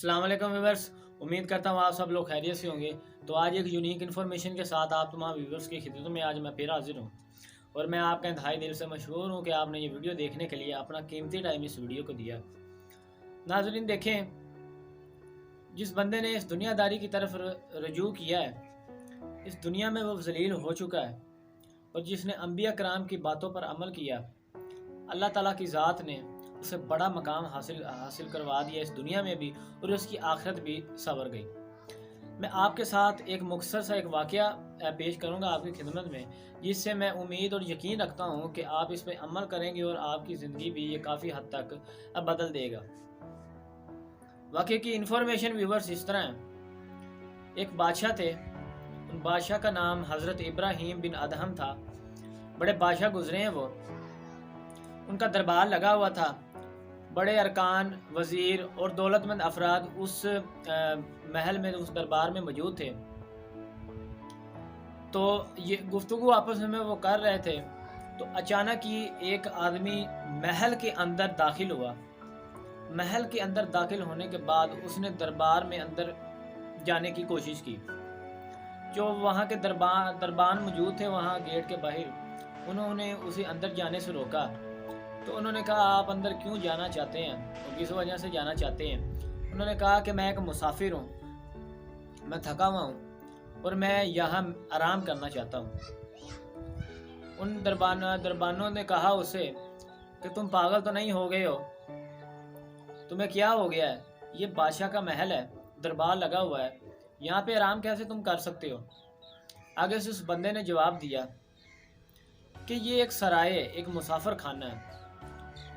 अस्सलाम वालेकुम व्यूवर्स, उम्मीद करता हूँ आप सब लोग खैरियत से होंगे। तो आज एक यूनिक इन्फॉर्मेशन के साथ आप तमाम व्यूवर्स की खिदमत में आज मैं फिर हाजिर हूँ और मैं आपका इंतहाई दिल से मशहूर हूँ कि आपने ये वीडियो देखने के लिए अपना कीमती टाइम इस वीडियो को दिया। नाज़रीन देखें, जिस बंदे ने इस दुनियादारी की तरफ रजू किया है, इस दुनिया में वो जलील हो चुका है और जिसने अंबिया कराम की बातों पर अमल किया, अल्लाह ताला की ज़ात ने उसे बड़ा मकाम हासिल करवा दिया इस दुनिया में भी और उसकी आखिरत भी संवर गई। मैं आपके साथ एक मुख्तसर सा एक वाक़या पेश करूंगा आपकी खिदमत में, जिससे मैं उम्मीद और यकीन रखता हूं कि आप इस पर अमल करेंगे और आपकी ज़िंदगी भी ये काफ़ी हद तक बदल देगा। वाक़े की इन्फॉर्मेशन व्यूवर्स इस तरह है। एक बादशाह थे, उन बादशाह का नाम हज़रत इब्राहीम बिन अदहम था। बड़े बादशाह गुजरे हैं वो, उनका दरबार लगा हुआ था। बड़े अरकान, वज़ीर और दौलतमंद अफराद उस महल में, उस दरबार में मौजूद थे। तो ये गुफ्तगू आपस में वो कर रहे थे तो अचानक ही एक आदमी महल के अंदर दाखिल हुआ। महल के अंदर दाखिल होने के बाद उसने दरबार में अंदर जाने की कोशिश की। जो वहाँ के दरबान मौजूद थे वहाँ गेट के बाहर, उन्होंने उसे अंदर जाने से रोका। तो उन्होंने कहा, आप अंदर क्यों जाना चाहते हैं और किस वजह से जाना चाहते हैं? उन्होंने कहा कि मैं एक मुसाफिर हूँ, मैं थका हुआ हूँ और मैं यहाँ आराम करना चाहता हूँ। उन दरबानों ने कहा उसे कि तुम पागल तो नहीं हो गए हो, तुम्हें क्या हो गया है? ये बादशाह का महल है, दरबार लगा हुआ है, यहाँ पे आराम कैसे तुम कर सकते हो? आगे से उस बंदे ने जवाब दिया कि ये एक सराय है, एक मुसाफिर खाना है।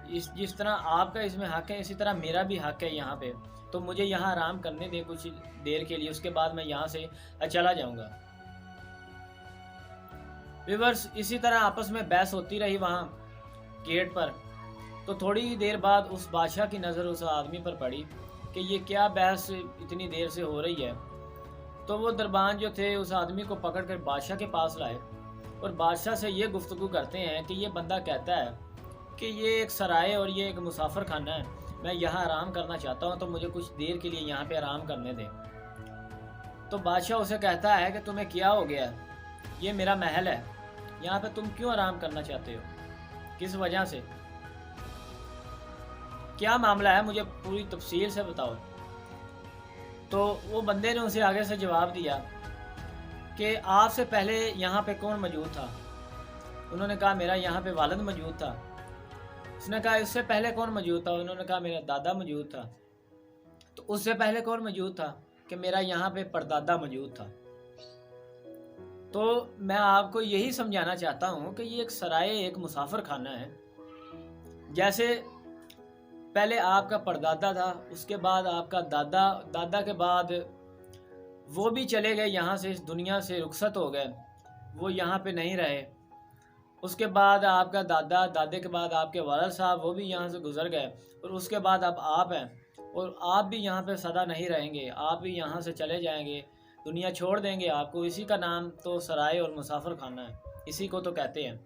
जिस तरह आपका इसमें हक है, इसी तरह मेरा भी हक है यहाँ पे। तो मुझे यहाँ आराम करने दे कुछ देर के लिए, उसके बाद मैं यहाँ से चला जाऊँगा। व्यूअर्स, इसी तरह आपस में बहस होती रही वहाँ गेट पर। तो थोड़ी ही देर बाद उस बादशाह की नज़र उस आदमी पर पड़ी कि ये क्या बहस इतनी देर से हो रही है। तो वो दरबान जो थे उस आदमी को पकड़ कर बादशाह के पास लाए और बादशाह से ये गुफ्तगू करते हैं कि ये बंदा कहता है कि ये एक सराय और ये एक मुसाफिर खाना है, मैं यहाँ आराम करना चाहता हूँ, तो मुझे कुछ देर के लिए यहाँ पे आराम करने दें। तो बादशाह उसे कहता है कि तुम्हें क्या हो गया? ये मेरा महल है, यहाँ पे तुम क्यों आराम करना चाहते हो? किस वजह से? क्या मामला है, मुझे पूरी तफसील से बताओ। तो वो बंदे ने उसे आगे से जवाब दिया कि आपसे पहले यहाँ पे कौन मौजूद था? उन्होंने कहा, मेरा यहाँ पे वालिद मौजूद था। उसने कहा, इससे पहले कौन मौजूद था? उन्होंने कहा, मेरा दादा मौजूद था। तो उससे पहले कौन मौजूद था? कि मेरा यहाँ पे परदादा मौजूद था। तो मैं आपको यही समझाना चाहता हूँ कि ये एक सराय, एक मुसाफिर खाना है। जैसे पहले आपका परदादा था, उसके बाद आपका दादा, दादा के बाद वो भी चले गए यहाँ से, इस दुनिया से रुखसत हो गए, वो यहाँ पे नहीं रहे। उसके बाद आपका दादा, दादे के बाद आपके वालिद साहब, वो भी यहाँ से गुजर गए और उसके बाद अब आप हैं और आप भी यहाँ पे सदा नहीं रहेंगे, आप भी यहाँ से चले जाएंगे, दुनिया छोड़ देंगे आपको। इसी का नाम तो सराय और मुसाफिर खाना है, इसी को तो कहते हैं।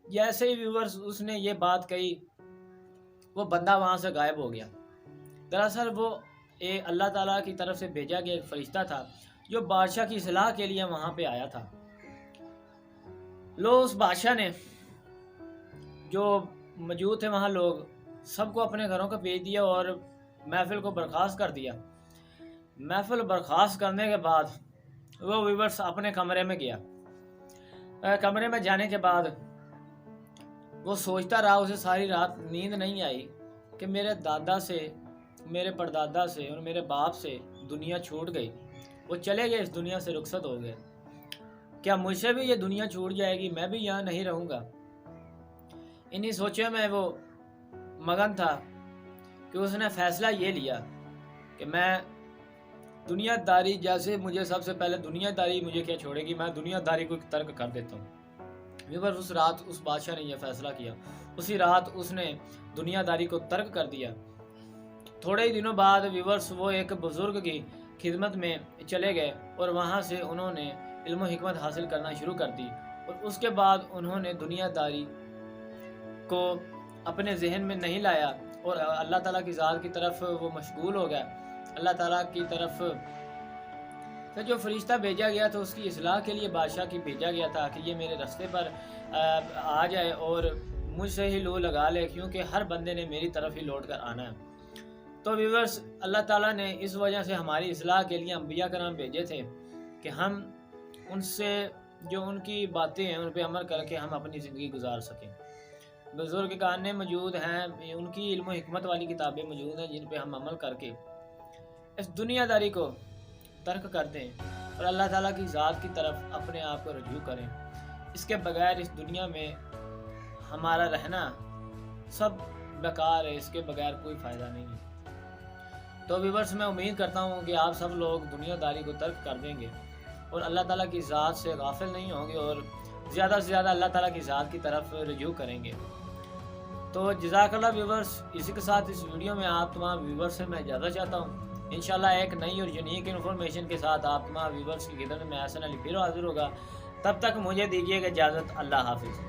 जैसे ही व्यूवर्स उसने ये बात कही, वो बंदा वहाँ से गायब हो गया। दरअसल वो अल्लाह ताला की तरफ से भेजा गया एक फरिश्ता था जो बादशाह की इस्लाह के लिए वहाँ पे आया था। उस बादशाह ने जो मौजूद थे वहाँ लोग सबको अपने घरों को भेज दिया और महफिल को बर्खास्त कर दिया। महफिल बर्खास्त करने के बाद वो व्यूवर्स अपने कमरे में गया। कमरे में जाने के बाद वो सोचता रहा, उसे सारी रात नींद नहीं आई कि मेरे दादा से, मेरे परदादा से और मेरे बाप से दुनिया छूट गई, वो चले गए, इस दुनिया से रुखसत हो गए। क्या मुझसे भी ये दुनिया छूट जाएगी? मैं भी यहाँ नहीं रहूँगा। इन्हीं सोचों में वो मगन था कि उसने फैसला ये लिया कि मैं दुनियादारी, जैसे मुझे सबसे पहले दुनियादारी मुझे क्या छोड़ेगी, मैं दुनियादारी को तर्क कर देता हूँ। व्यूअर्स, उस रात उस बादशाह ने यह फैसला किया, उसी रात उसने दुनियादारी को तर्क कर दिया। थोड़े ही दिनों बाद व्यूअर्स वो एक बुजुर्ग की खिदमत में चले गए और वहाँ से उन्होंने इल्म हिकमत हासिल करना शुरू कर दी और उसके बाद उन्होंने दुनियादारी को अपने जहन में नहीं लाया और अल्लाह ताला की ज़ात की तरफ वो मशगूल हो गया। اللہ تعالیٰ کی طرف سے جو فرشتہ بھیجا گیا تھا اس کی اصلاح کے لیے بادشاہ کی بھیجا گیا تھا کہ یہ میرے راستے پر آ جائے اور مجھ سے ہی لو لگا لے، کیونکہ ہر بندے نے میری طرف ہی لوٹ کر آنا ہے۔ تو ویورز، اللہ تعالیٰ نے اس وجہ سے ہماری اصلاح کے لیے انبیاء کرام بھیجے تھے کہ ہم ان سے جو ان کی باتیں ہیں ان پہ عمل کر کے ہم اپنی زندگی گزار سکیں۔ بزرگ کہانی موجود ہیں، ان کی علم و حکمت والی کتابیں موجود ہیں جن پہ ہم عمل کر کے اس دنیا داری کو ترک کر دیں اور اللہ تعالیٰ کی ذات کی طرف اپنے آپ کو رجوع کریں۔ اس کے بغیر اس دنیا میں ہمارا رہنا سب بیکار ہے، اس کے بغیر کوئی فائدہ نہیں ہے۔ تو ویورز، میں امید کرتا ہوں کہ آپ سب لوگ دنیا داری کو ترک کر دیں گے اور اللہ تعالیٰ کی ذات سے غافل نہیں ہوں گے اور زیادہ سے زیادہ اللہ تعالیٰ کی ذات کی طرف رجوع کریں گے۔ تو جزاک اللہ ویورز، اسی کے ساتھ اس ویڈیو میں آپ تمام ویورز سے میں اجازت چاہتا ہوں۔ انشاءاللہ ایک نئی اور یونیک انفارمیشن کے ساتھ آپ تمام ویورز کی خدمت میں حسن علی پھر حاضر ہوگا۔ تب تک مجھے دیجیے گا اجازت۔ اللہ حافظ۔